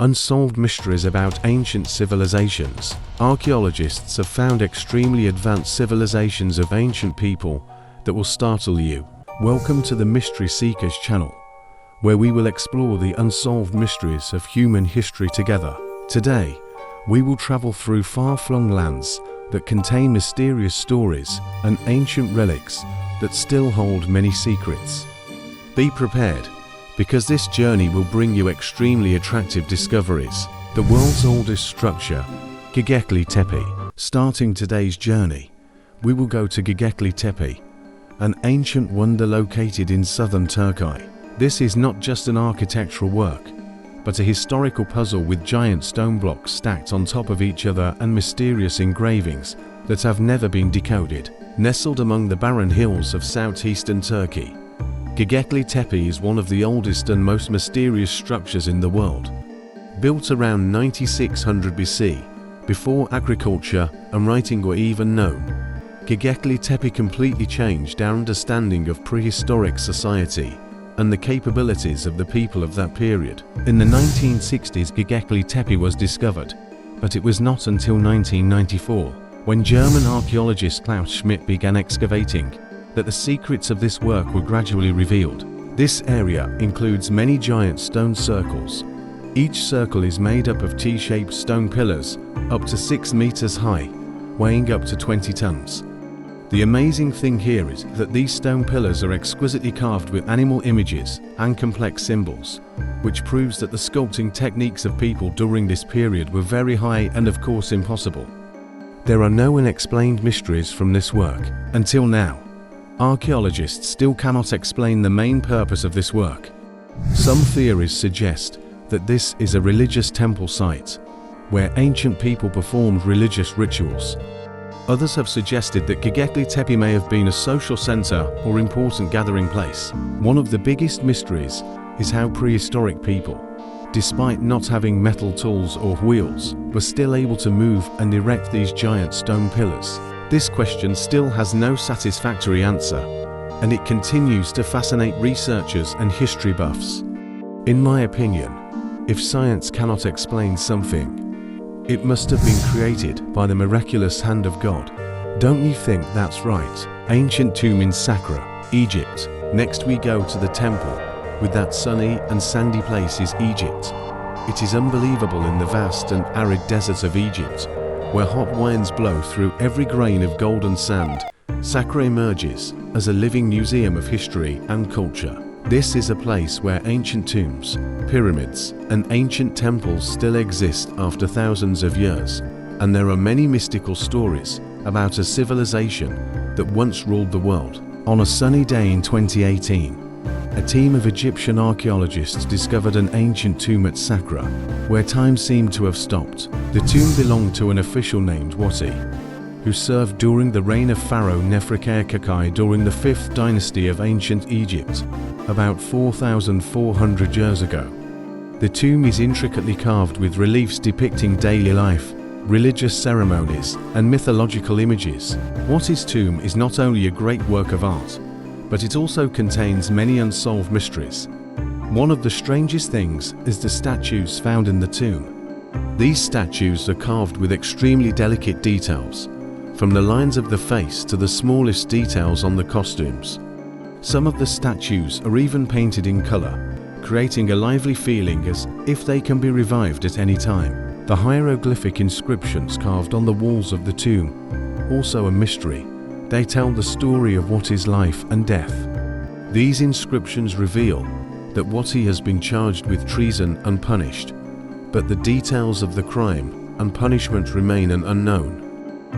Unsolved mysteries about ancient civilizations. Archaeologists have found extremely advanced civilizations of ancient people that will startle you. Welcome to the Mystery Seekers channel, where we will explore the unsolved mysteries of human history together. Today, we will travel through far-flung lands that contain mysterious stories and ancient relics that still hold many secrets. Be prepared, because this journey will bring you extremely attractive discoveries. The world's oldest structure, Göbekli Tepe. Starting today's journey, we will go to Göbekli Tepe, an ancient wonder located in southern Turkey. This is not just an architectural work, but a historical puzzle with giant stone blocks stacked on top of each other and mysterious engravings that have never been decoded. Nestled among the barren hills of southeastern Turkey, Göbekli Tepe is one of the oldest and most mysterious structures in the world. Built around 9600 BC, before agriculture and writing were even known, Göbekli Tepe completely changed our understanding of prehistoric society and the capabilities of the people of that period. In the 1960s, Göbekli Tepe was discovered, but it was not until 1994, when German archaeologist Klaus Schmidt began excavating, that the secrets of this work were gradually revealed. This area includes many giant stone circles. Each circle is made up of T-shaped stone pillars, up to 6 meters high, weighing up to 20 tons. The amazing thing here is that these stone pillars are exquisitely carved with animal images and complex symbols, which proves that the sculpting techniques of people during this period were very high and of course impossible. There are no unexplained mysteries from this work. Until now, archaeologists still cannot explain the main purpose of this work. Some theories suggest that this is a religious temple site, where ancient people performed religious rituals. Others have suggested that Göbekli Tepe may have been a social center or important gathering place. One of the biggest mysteries is how prehistoric people, despite not having metal tools or wheels, were still able to move and erect these giant stone pillars. This question still has no satisfactory answer, and it continues to fascinate researchers and history buffs. In my opinion, if science cannot explain something, it must have been created by the miraculous hand of God. Don't you think that's right? Ancient tomb in Saqqara, Egypt. Next we go to the temple, with that sunny and sandy place is Egypt. It is unbelievable in the vast and arid desert of Egypt, where hot winds blow through every grain of golden sand. Saqqara emerges as a living museum of history and culture. This is a place where ancient tombs, pyramids, and ancient temples still exist after thousands of years, and there are many mystical stories about a civilization that once ruled the world. On a sunny day in 2018, a team of Egyptian archaeologists discovered an ancient tomb at Saqqara, where time seemed to have stopped. The tomb belonged to an official named Wati, who served during the reign of Pharaoh Neferkare during the 5th dynasty of ancient Egypt, about 4,400 years ago. The tomb is intricately carved with reliefs depicting daily life, religious ceremonies, and mythological images. Wati's tomb is not only a great work of art, but it also contains many unsolved mysteries. One of the strangest things is the statues found in the tomb. These statues are carved with extremely delicate details, from the lines of the face to the smallest details on the costumes. Some of the statues are even painted in color, creating a lively feeling as if they can be revived at any time. The hieroglyphic inscriptions carved on the walls of the tomb, also a mystery. They tell the story of Wati's life and death. These inscriptions reveal that Wati has been charged with treason and punished, but the details of the crime and punishment remain an unknown.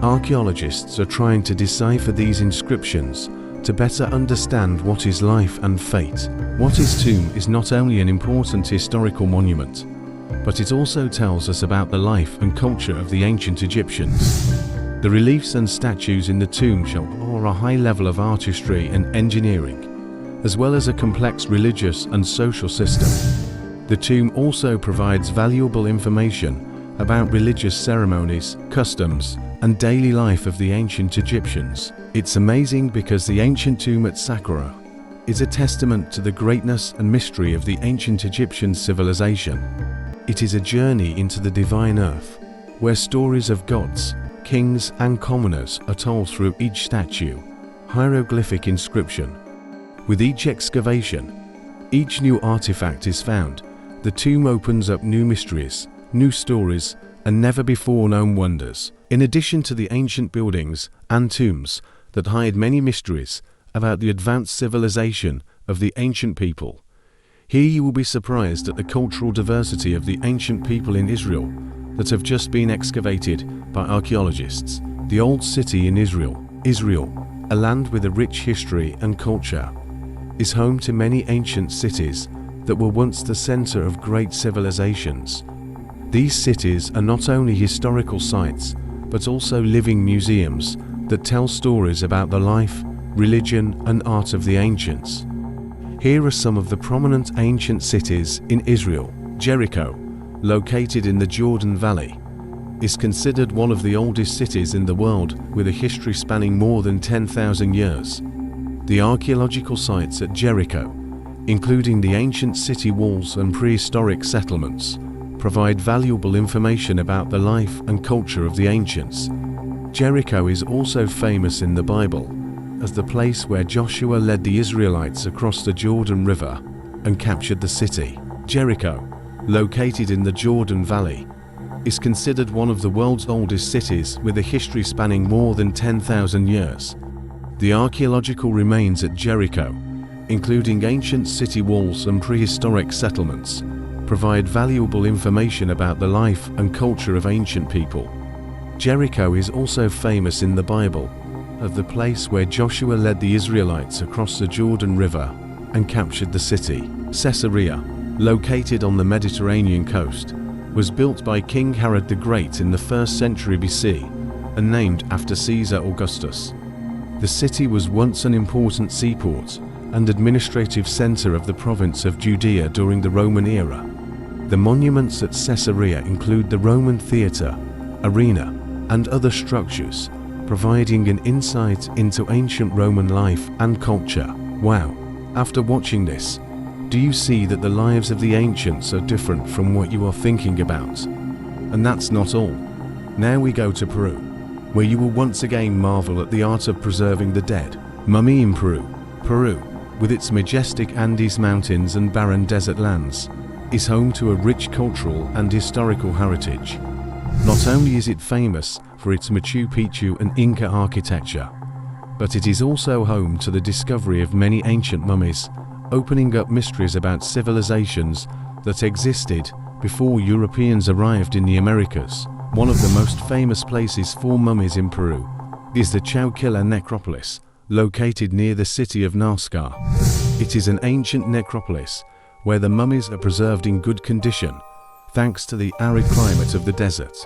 Archaeologists are trying to decipher these inscriptions to better understand Wati's life and fate. Wati's tomb is not only an important historical monument, but it also tells us about the life and culture of the ancient Egyptians. The reliefs and statues in the tomb show a high level of artistry and engineering, as well as a complex religious and social system. The tomb also provides valuable information about religious ceremonies, customs, and daily life of the ancient Egyptians. It's amazing because the ancient tomb at Saqqara is a testament to the greatness and mystery of the ancient Egyptian civilization. It is a journey into the divine earth, where stories of gods, kings and commoners are told through each statue, hieroglyphic inscription. With each excavation, each new artifact is found, the tomb opens up new mysteries, new stories, and never-before-known wonders. In addition to the ancient buildings and tombs that hide many mysteries about the advanced civilization of the ancient people, here you will be surprised at the cultural diversity of the ancient people in Israel that have just been excavated by archaeologists. The Old City in Israel, a land with a rich history and culture, is home to many ancient cities that were once the center of great civilizations. These cities are not only historical sites, but also living museums that tell stories about the life, religion, and art of the ancients. Here are some of the prominent ancient cities in Israel. Jericho, located in the Jordan Valley, is considered one of the oldest cities in the world, with a history spanning more than 10,000 years. The archaeological sites at Jericho, including the ancient city walls and prehistoric settlements, provide valuable information about the life and culture of the ancients. Jericho is also famous in the Bible as the place where Joshua led the Israelites across the Jordan River and captured the city. Jericho, located in the Jordan Valley, is considered one of the world's oldest cities, with a history spanning more than 10,000 years. The archaeological remains at Jericho, including ancient city walls and prehistoric settlements, provide valuable information about the life and culture of ancient people. Jericho is also famous in the Bible as the place where Joshua led the Israelites across the Jordan River and captured the city. Caesarea, located on the Mediterranean coast, was built by King Herod the Great in the 1st century BC and named after Caesar Augustus. The city was once an important seaport and administrative center of the province of Judea during the Roman era. The monuments at Caesarea include the Roman theater, arena, and other structures, providing an insight into ancient Roman life and culture. Wow! After watching this, do you see that the lives of the ancients are different from what you are thinking about? And that's not all. Now we go to Peru, where you will once again marvel at the art of preserving the dead. Mummy in Peru. Peru, with its majestic Andes mountains and barren desert lands, is home to a rich cultural and historical heritage. Not only is it famous for its Machu Picchu and Inca architecture, but it is also home to the discovery of many ancient mummies, opening up mysteries about civilizations that existed before Europeans arrived in the Americas. One of the most famous places for mummies in Peru is the Chowquila necropolis, located near the city of Nazca. It is an ancient necropolis where the mummies are preserved in good condition, thanks to the arid climate of the desert.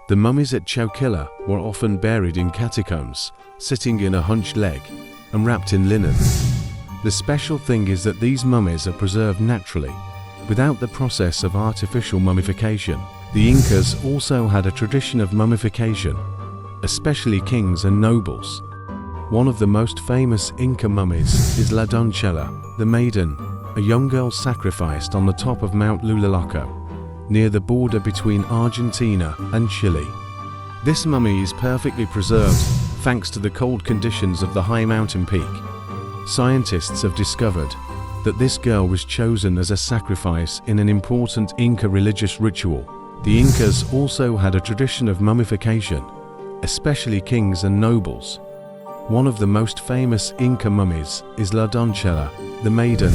The mummies at Chowquila were often buried in catacombs, sitting in a hunched leg and wrapped in linen. The special thing is that these mummies are preserved naturally, without the process of artificial mummification. The Incas also had a tradition of mummification, especially kings and nobles. One of the most famous Inca mummies is La Doncella, the maiden, a young girl sacrificed on the top of Mount Lulalaco, near the border between Argentina and Chile. This mummy is perfectly preserved thanks to the cold conditions of the high mountain peak. Scientists have discovered that this girl was chosen as a sacrifice in an important Inca religious ritual. The Incas also had a tradition of mummification, especially kings and nobles. One of the most famous Inca mummies is La Doncella, the maiden,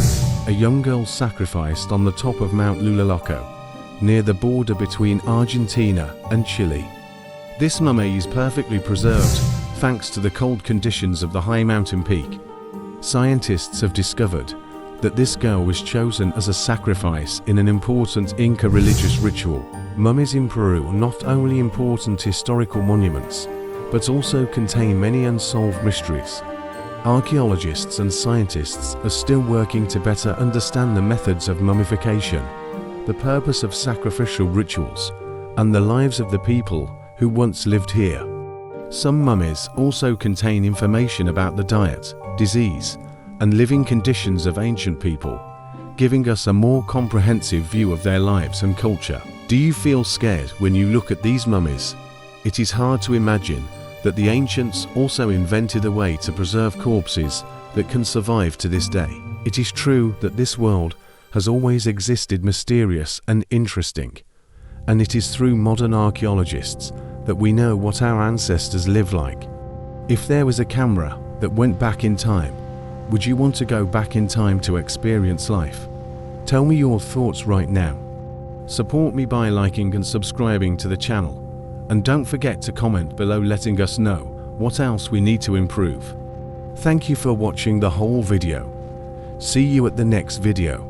a young girl sacrificed on the top of Mount Lulalaco, near the border between Argentina and Chile. This mummy is perfectly preserved thanks to the cold conditions of the high mountain peak. Scientists have discovered that this girl was chosen as a sacrifice in an important Inca religious ritual. Mummies in Peru are not only important historical monuments, but also contain many unsolved mysteries. Archaeologists and scientists are still working to better understand the methods of mummification, the purpose of sacrificial rituals, and the lives of the people who once lived here. Some mummies also contain information about the diet, disease, and living conditions of ancient people, giving us a more comprehensive view of their lives and culture. Do you feel scared when you look at these mummies? It is hard to imagine that the ancients also invented a way to preserve corpses that can survive to this day. It is true that this world has always existed mysterious and interesting, and it is through modern archaeologists that we know what our ancestors lived like. If there was a camera that went back in time, would you want to go back in time to experience life? Tell me your thoughts right now. Support me by liking and subscribing to the channel, and don't forget to comment below letting us know what else we need to improve. Thank you for watching the whole video. See you at the next video.